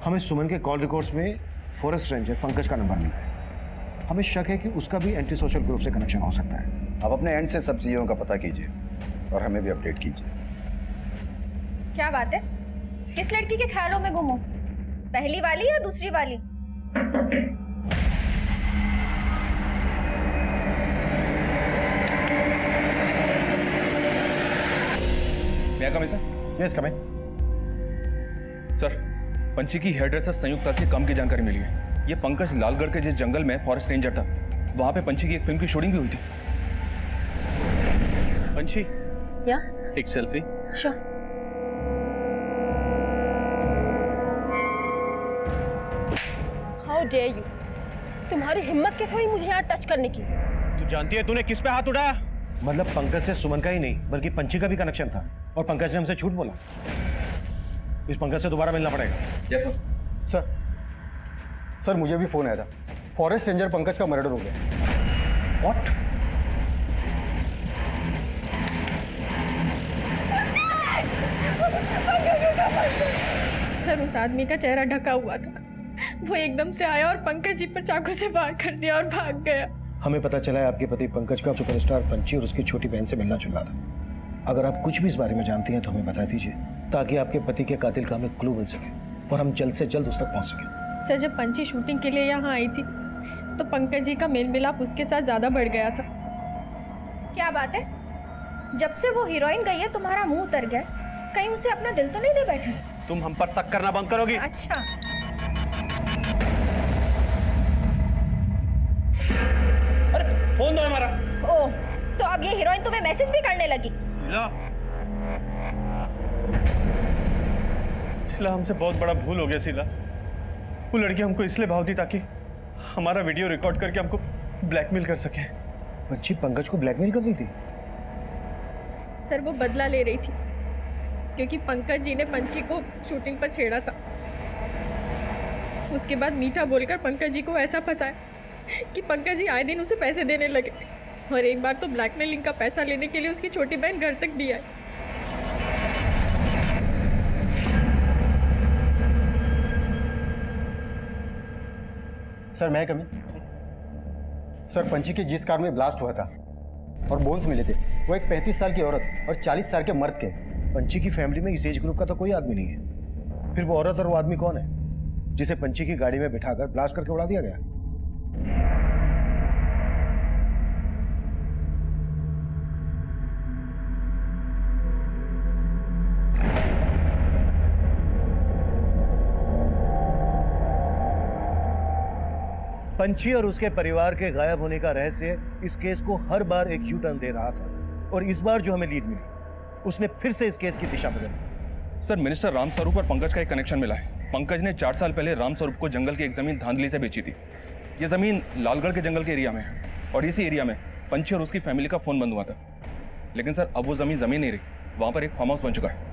हमें सुमन के कॉल रिकॉर्ड्स में फॉरेस्ट रेंजर पंकज का नंबर मिला है। हमें शक है कि उसका भी एंटी सोशल ग्रुप से कनेक्शन हो सकता है। आप अपने एंड से सब चीजों का पता कीजिए और हमें भी अपडेट कीजिए। क्या बात है? किस लड़की के ख्यालों में गुम हो? पहली वाली या दूसरी वाली? मैं कम सर? यस कम इन। सर, पंछी की हेयरड्रेसर संयुक्ता से काम की जानकारी मिली है। ये पंकज लालगढ़ के जिस जंगल में फॉरेस्ट रेंजर था, वहां पे पंछी की एक फिल्म की शूटिंग भी हुई थी। पंछी, या एक selfie. Sure. How dare you, तुम्हारी हिम्मत कैसे हुई मुझे यहाँ टच करने की? तू जानती है तूने किस पे हाथ उठाया? मतलब पंकज से सुमन का ही नहीं बल्कि पंछी का भी कनेक्शन था और पंकज ने हमसे झूठ बोला। इस पंकज से दोबारा मिलना पड़ेगा। Yes sir. सर, मुझे भी फोन आया था, फॉरेस्ट रेंजर पंकज का मर्डर हो गया। व्हाट? सर, उस आदमी का चेहरा ढका हुआ था, वो एकदम से आया और पंकज जी पर चाकू से वार कर दिया और भाग गया। हमें पता चला है आपके पति पंकज का सुपरस्टार पंछी और उसकी छोटी बहन से मिलना जुलना था। अगर आप कुछ भी इस बारे में जानती हैं तो हमें बता दीजिए ताकि आपके पति के कातिल का हमें क्लू मिल सके और हम जल्द से जल्द उस तक पहुंच सके। सर, जब पंछी शूटिंग के लिए यहाँ आई थी तो पंकज जी का मेल मिलाप उसके साथ ज्यादा बढ़ गया था। क्या बात है? जब से वो हीरोइन गई है तुम्हारा मुंह उतर गया, कहीं उसे अपना दिल तो नहीं दे बैठे? तुम हम पर शक करना बंद करोगी? अच्छा। अरे फोन दो हमारा। ओह, तो अब ये हीरोइन तुम्हें मैसेज भी करने लगी? शीला, हमसे बहुत बड़ा भूल हो गया शीला। वो लड़की हमको इसलिए भाव दी ताकि हमारा वीडियो रिकॉर्ड करके हमको ब्लैकमेल कर सके। पंची पंकज को ब्लैकमेल कर रही थी? सर वो बदला ले रही थी क्योंकि पंकज जी ने पंची को शूटिंग पर छेड़ा था। उसके बाद मीठा बोलकर पंकज जी को ऐसा फंसाया कि पंकज जी आए दिन उसे पैसे देने लगे और एक बार तो ब्लैकमेलिंग का पैसा लेने के लिए उसकी छोटी बहन घर तक भी आई। सर मैं कभी सर पंची की जिस कार में ब्लास्ट हुआ था और बोन्स मिले थे वो एक 35 साल की औरत और 40 साल के मर्द के। पंची की फैमिली में इस एज ग्रुप का तो कोई आदमी नहीं है। फिर वो औरत और वो आदमी कौन है जिसे पंची की गाड़ी में बिठाकर ब्लास्ट करके उड़ा दिया गया? पंची और उसके परिवार के गायब होने का रहस्य इस केस को हर बार एक यू टर्न दे रहा था और इस बार जो हमें लीड मिली उसने फिर से इस केस की दिशा बदली। सर मिनिस्टर राम स्वरूप और पंकज का एक कनेक्शन मिला है। पंकज ने 4 साल पहले राम स्वरूप को जंगल की एक जमीन धांधली से बेची थी। ये जमीन लालगढ़ के जंगल के एरिया में है और इसी एरिया में पंची और उसकी फैमिली का फोन बंद हुआ था। लेकिन सर अब वो जमीन नहीं रही, वहां पर एक फार्म हाउस बन चुका है।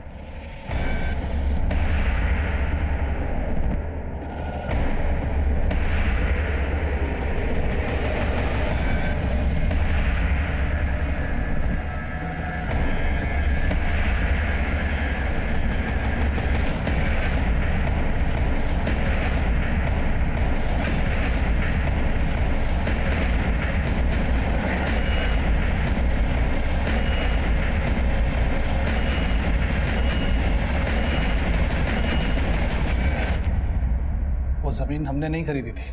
वो जमीन हमने नहीं खरीदी थी,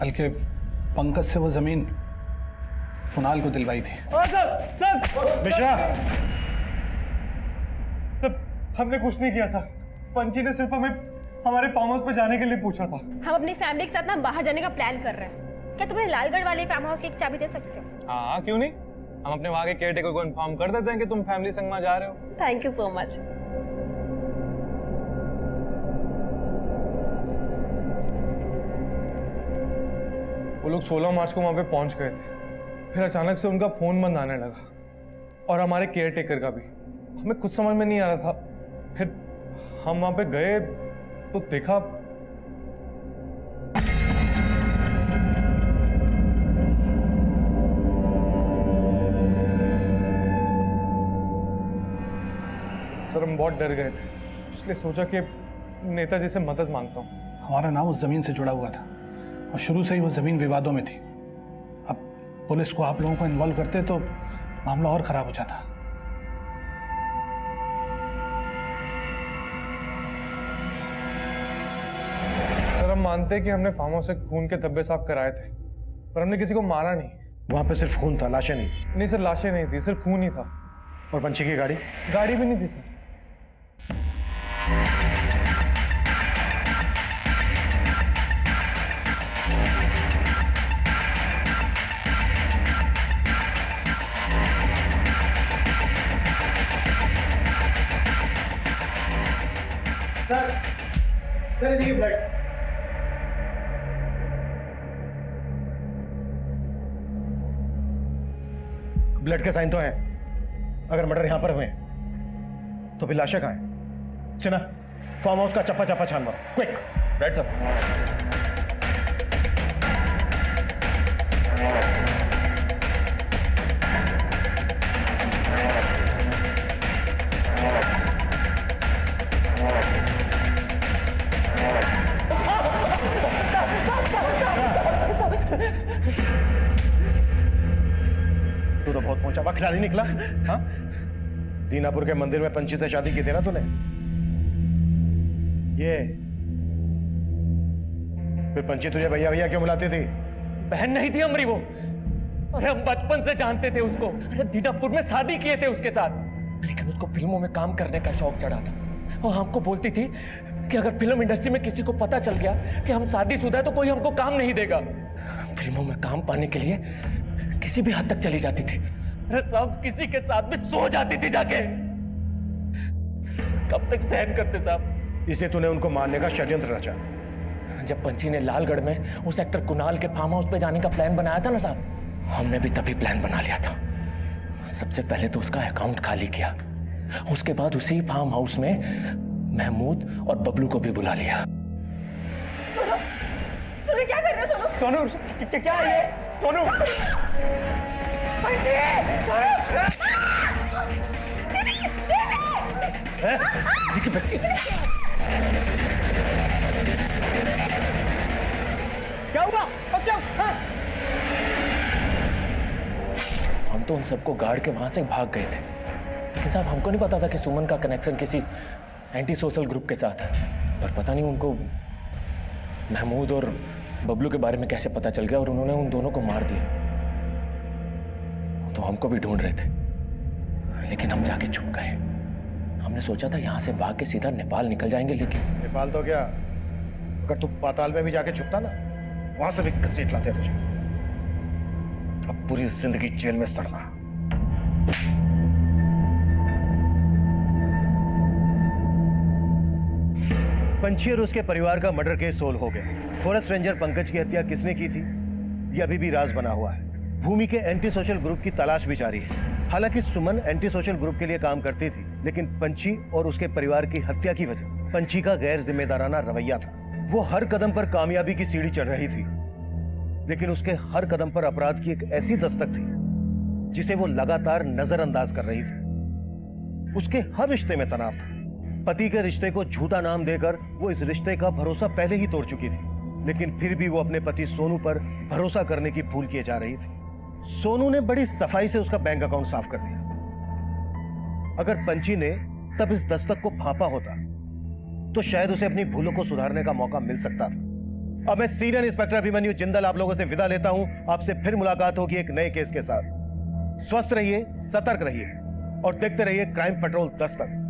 बल्कि पंकज से वो जमीन कुणाल को दिलवाई थी। सर मिश्रा, हमने कुछ नहीं किया सर। पंची ने सिर्फ हमें हमारे फार्म हाउस पे जाने के लिए पूछा था। हम अपनी फैमिली के साथ ना बाहर जाने का प्लान कर रहे हैं। क्या तुम्हें लालगढ़ वाले फार्म हाउस की एक चाबी दे सकते हो? हाँ क्यों नहीं, हम अपने वहाँ के केयरटेकर को इन्फॉर्म कर देते हैं कि तुम फैमिली संग में जा रहे हो। Thank you so much. वो लोग 16 मार्च को वहां पे पहुंच गए थे। फिर अचानक से उनका फोन बंद आने लगा और हमारे केयरटेकर का भी। हमें कुछ समझ में नहीं आ रहा था। फिर हम वहां पे गए तो देखा सर हम बहुत डर गए थे, इसलिए सोचा कि नेताजी से मदद मांगता हूँ। हमारा नाम उस जमीन से जुड़ा हुआ था और शुरू से ही वो जमीन विवादों में थी। अब पुलिस को आप लोगों को इन्वॉल्व करते तो मामला और खराब हो जाता। सर हम मानते हैं कि हमने फार्म हाउस से खून के धब्बे साफ कराए थे, पर हमने किसी को मारा नहीं। वहां पे सिर्फ खून था, लाशें नहीं। नहीं सर, लाशें नहीं थी, सिर्फ खून ही था। और पंची की गाड़ी? गाड़ी भी नहीं थी सर। सर देखिए ब्लड। ब्लड के साइन तो हैं। अगर मर्डर यहां पर हुए तो फिर लाशें कहां हैं? चना फार्म हाउस का चप्पा चप्पा छान मारो, क्विक। Right sir. तू तो बहुत पहुंचा बा खिलाड़ी निकला। हाँ, दीनापुर के मंदिर में पंची से शादी की थी ना तूने? ये फिर पंची तुझे भैया भैया क्यों बुलाती थी? बहन नहीं थी हमारी वो। अरे हम बचपन से जानते थे उसको। अरे दीनापुर में शादी किए थे उसके साथ, लेकिन उसको फिल्मों में काम करने का शौक चढ़ा था और हमको बोलती थी कि अगर फिल्म इंडस्ट्री में किसी को पता चल गया कि हम शादीशुदा है तो कोई हमको काम नहीं देगा। फिल्मों में काम पाने के लिए किसी भी हद तक चली जाती थी। अरे साहब किसी के साथ भी सो जाती थी जाके। कब तक सहन करते साहब? इसलिए तूने उनको मारने का षड्यंत्र रचा। जब पंची ने लालगढ़ में उस एक्टर कुणाल के फार्म हाउस पे जाने का प्लान बनाया था ना साहब, हमने भी तभी प्लान बना लिया था। सबसे पहले तो उसका अकाउंट खाली किया, उसके बाद उसी फार्म हाउस में महमूद और बबलू को भी बुला लिया। सोनू क्या कर रहे हो? सोनू क्या है ये? सोनू देखिए बच्ची, क्या हुआ? अब क्या? हम तो उन सबको गाड़ के वहां से भाग गए थे, लेकिन साहब हमको नहीं पता था कि सुमन का कनेक्शन किसी एंटी सोशल ग्रुप के साथ है। पर पता नहीं उनको महमूद और बबलू के बारे में कैसे पता चल गया और उन्होंने उन दोनों को मार दिया। तो हमको भी ढूंढ रहे थे, लेकिन हम जाके छुप गए। हमने सोचा था यहां से भाग के सीधा नेपाल निकल जाएंगे, लेकिन नेपाल तो क्या, अगर तू पाताल में भी जाके छुपता ना, वहां से भी घसीट लाते तुझे। अब पूरी जिंदगी जेल में सड़ना। पंछी और उसके परिवार का मर्डर केस सोल्व हो गया। फॉरेस्ट रेंजर पंकज की हत्या किसने की थी, ये अभी भी राज बना हुआ है। भूमि के एंटी सोशल ग्रुप की तलाश भी जारी है। हालांकि सुमन एंटी सोशल ग्रुप के लिए काम करती थी, लेकिन पंछी और उसके परिवार की हत्या की वजह पंछी का गैर जिम्मेदाराना रवैया था। वो हर कदम पर कामयाबी की सीढ़ी चढ़ रही थी, लेकिन उसके हर कदम पर अपराध की एक ऐसी दस्तक थी जिसे वो लगातार नजरअंदाज कर रही थी। उसके हर रिश्ते में तनाव था। पति के रिश्ते को झूठा नाम देकर वो इस रिश्ते का भरोसा पहले ही तोड़ चुकी थी, लेकिन फिर भी वो अपने पति सोनू पर भरोसा करने की भूल किए जा रही थी। सोनू ने बड़ी सफाई से उसका बैंक अकाउंट साफ कर दिया। अगर पंछी ने तब इस दस्तक को फांपा होता तो शायद उसे अपनी भूलों को सुधारने का मौका मिल सकता था। अब मैं सीनियर इंस्पेक्टर अभिमन्यु जिंदल आप लोगों से विदा लेता हूं। आपसे फिर मुलाकात होगी एक नए केस के साथ। स्वस्थ रहिए, सतर्क रहिए और देखते रहिए क्राइम पेट्रोल 10 तक।